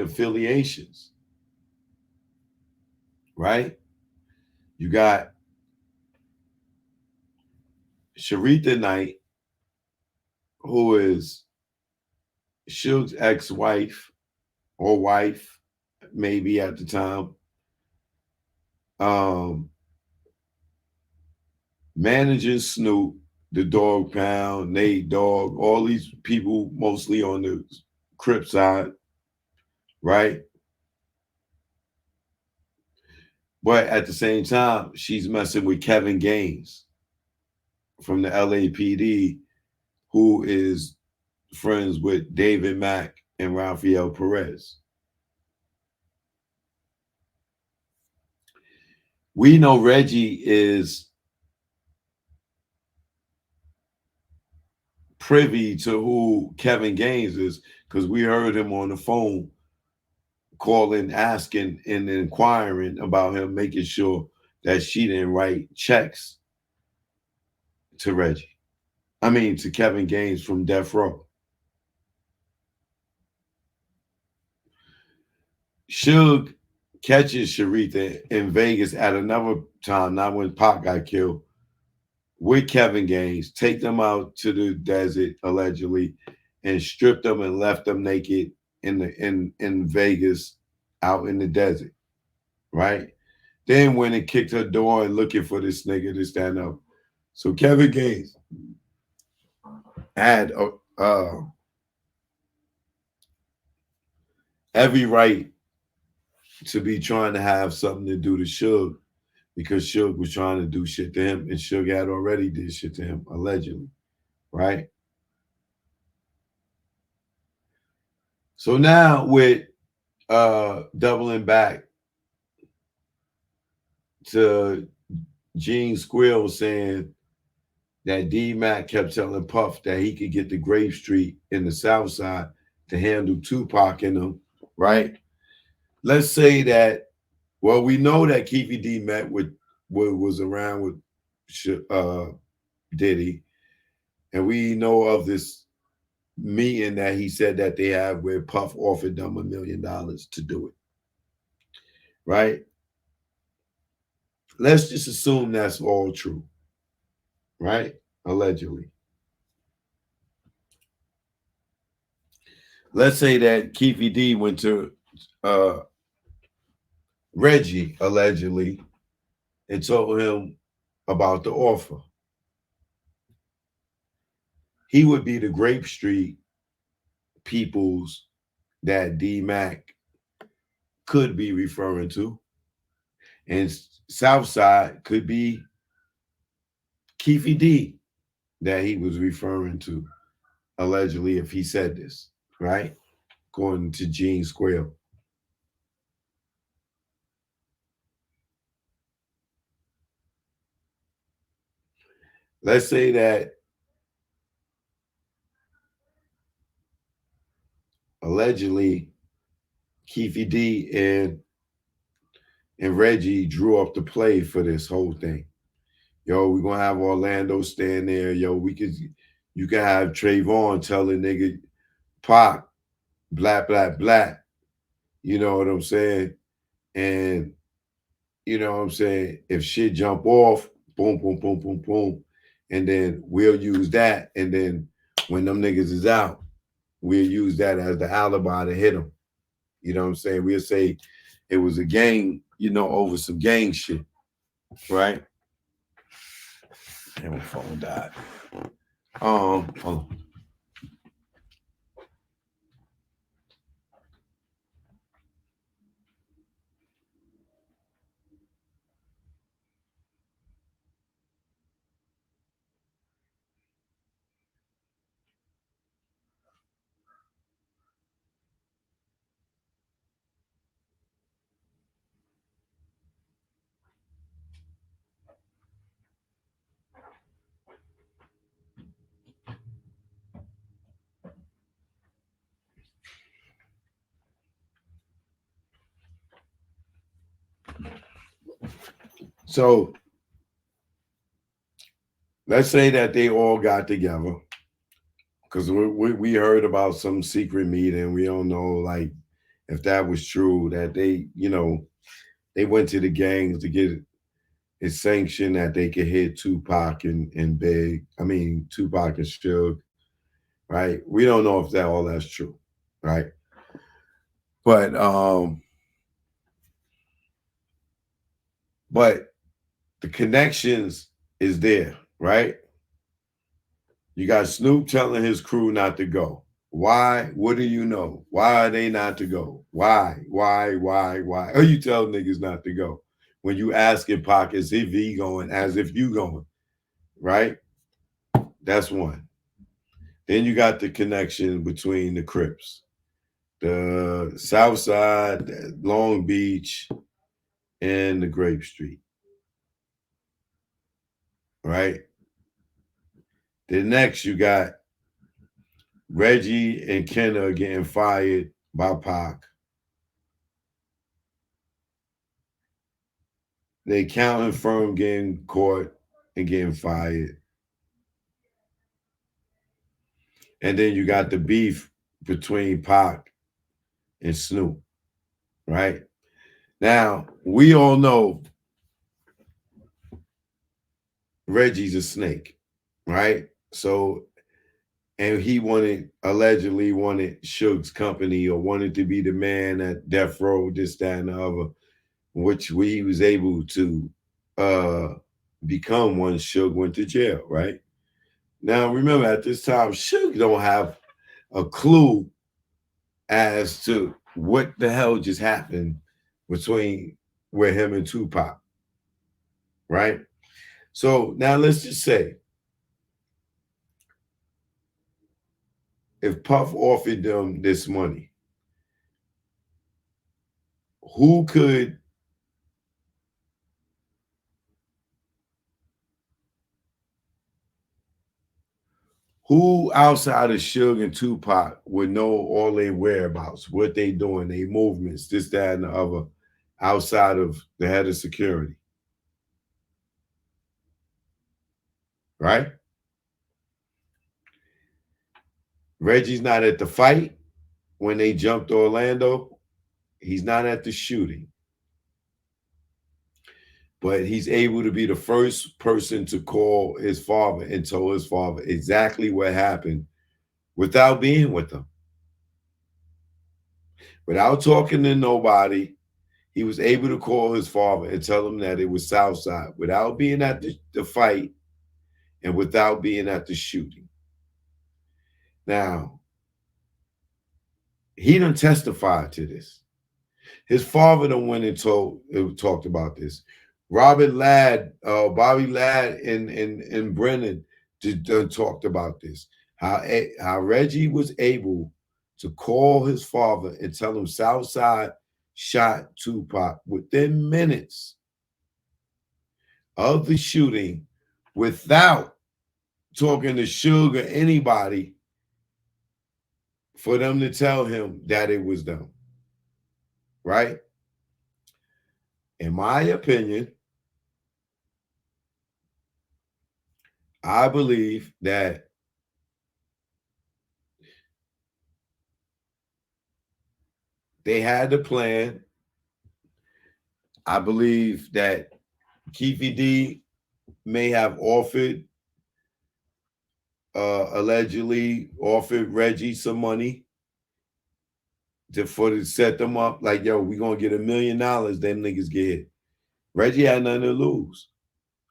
affiliations, right? You got Sharita Knight, who is Suge's ex-wife or wife, maybe at the time. Um, Manager Snoop, the Dog Pound, Nate Dogg, all these people mostly on the Crip side, right? But at the same time, she's messing with Kevin Gaines from the LAPD, who is friends with David Mack and Rafael Perez. We know Reggie is privy to who Kevin Gaines is because we heard him on the phone calling, asking, and inquiring about him, making sure that she didn't write checks to Reggie. I mean, to Kevin Gaines from Death Row. Suge catches Sharita in Vegas at another time, not when Pac got killed, with Kevin Gaines, take them out to the desert allegedly, and stripped them and left them naked in Vegas, out in the desert, right? Then went and kicked her door and looking for this nigga to stand up. So Kevin Gaines had every right to be trying to have something to do to Suge because Suge was trying to do shit to him, and Suge had already did shit to him, allegedly, right? So now with doubling back to Gene Squill saying that D Mac kept telling Puff that he could get the Grave Street in the South Side to handle Tupac in them, right? Let's say that, well, we know that Keefe D met with, was around with Diddy, and we know of this meeting that he said that they have where Puff offered them $1 million to do it, right? Let's just assume that's all true, right? Allegedly. Let's say that Keefe D went to uh, Reggie, allegedly, and told him about the offer. He would be the Grape Street peoples that D Mac could be referring to. And Southside could be Keefe D that he was referring to, allegedly, if he said this, right? According to Gene Square. Let's say that allegedly Keefe D and Reggie drew up the play for this whole thing. Yo, we're gonna have Orlando stand there. Yo, you can have Trayvon tell a nigga Pac, blah, blah, blah. You know what I'm saying? And you know what I'm saying? If shit jump off, boom, boom, boom, boom, boom. And then we'll use that. And then when them niggas is out, we'll use that as the alibi to hit them. You know what I'm saying? We'll say it was a gang, over some gang shit, right? And my phone died. Hold on. So let's say that they all got together because we heard about some secret meeting. We don't know, like, if that was true, that they, they went to the gangs to get it sanctioned that they could hit Tupac and Big. I mean, Tupac and Suge, right? We don't know if that all that's true, right? But but the connections is there, right? You got Snoop telling his crew not to go. Why? What do you know? Why are they not to go? Why? Why? Are you tell niggas not to go? When you asking Pac as if he going, as if you going, right? That's one. Then you got the connection between the Crips, the South Side, Long Beach, and the Grape Street, right? Then next you got Reggie and Kenna getting fired by Pac. The accounting firm getting caught and getting fired. And then you got the beef between Pac and Snoop, right? Now, we all know Reggie's a snake, right? So, and he allegedly wanted Suge's company or wanted to be the man at Death Row, this, that, and the other, which he was able to become once Suge went to jail, right? Now, remember, at this time, Suge don't have a clue as to what the hell just happened between with him and Tupac, right? So now let's just say if Puff offered them this money, who could who outside of Suge and Tupac would know all their whereabouts, what they doing, their movements, this, that, and the other, outside of the head of security, right? Reggie's not at the fight when they jumped Orlando. He's not at the shooting. But he's able to be the first person to call his father and tell his father exactly what happened without being with them. Without talking to nobody, he was able to call his father and tell him that it was Southside without being at the fight and without being at the shooting. Now, he done testified to this. His father done went and talked about this. Robert Ladd, Bobby Ladd, and Brennan done talked about this. How Reggie was able to call his father and tell him Southside shot Tupac within minutes of the shooting without talking to Suge or anybody for them to tell him that it was them. Right? In my opinion, I believe that they had the plan. I believe that Keefe D may have allegedly offered Reggie some money to set them up. Like, yo, we're going to get $1 million. Them niggas get hit. Reggie had nothing to lose.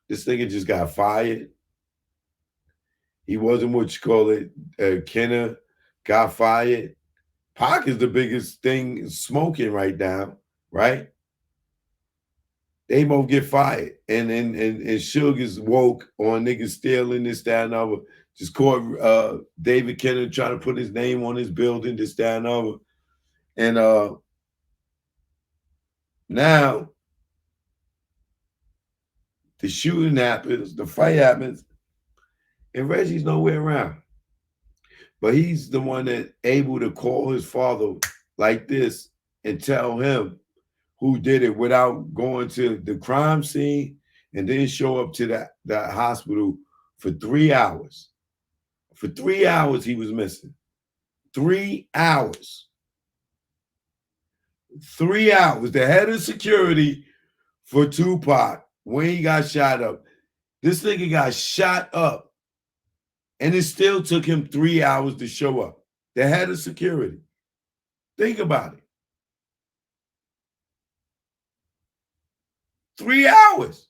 This nigga just got fired. He wasn't what you call it. Kenna got fired. Pac is the biggest thing smoking right now, right? They both get fired. And Suge is woke on niggas stealing this, that, and other. Just caught David Kenna trying to put his name on his building, this, that, and other. And now the shooting happens, the fight happens, and Reggie's nowhere around. But he's the one that able to call his father like this and tell him who did it without going to the crime scene and then show up to that hospital for 3 hours. For 3 hours, he was missing. 3 hours. 3 hours. The head of security for Tupac, when he got shot up, this nigga got shot up, and it still took him 3 hours to show up. The head of security. Think about it. 3 hours.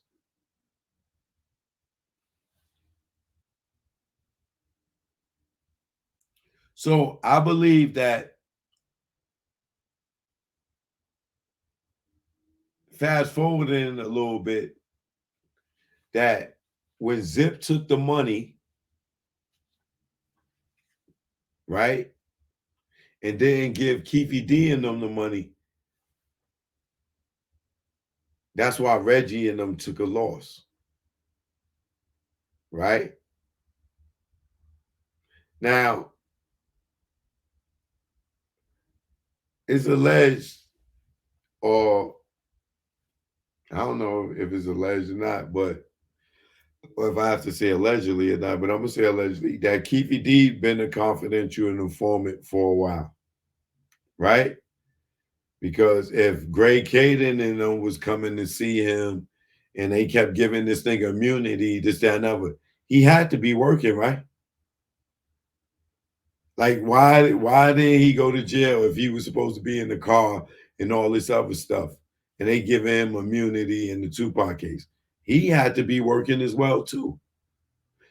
So I believe that, fast forwarding a little bit, that when Zip took the money, right, and didn't give Keefe D and them the money, that's why Reggie and them took a loss, right? Now, it's alleged, or I don't know if it's alleged or not, but, or if I have to say allegedly or not, but I'm gonna say allegedly, that Keefe D been a confidential informant for a while, right? Because if Greg Caden and them was coming to see him and they kept giving this nigga immunity, this, that, and other, he had to be working, right? Like, why didn't he go to jail if he was supposed to be in the car and all this other stuff? And they give him immunity in the Tupac case. He had to be working as well, too.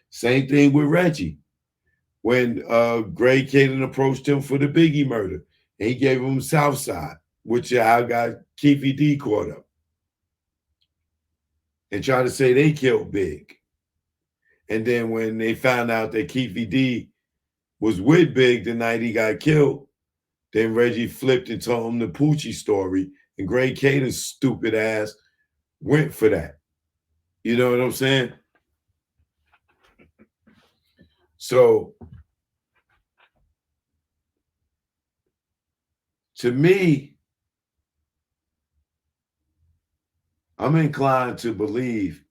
Same thing with Reggie. When Greg Caden approached him for the Biggie murder, and he gave him Southside, which I got Keefe D caught up and tried to say they killed Big. And then when they found out that Keefe D was with Big the night he got killed, then Reggie flipped and told him the Poochie story, and Greg Caden's stupid ass went for that. You know what I'm saying? So, to me, I'm inclined to believe,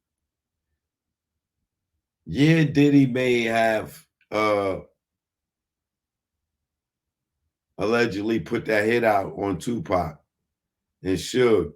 yeah, Diddy may have allegedly put that hit out on Tupac and Suge,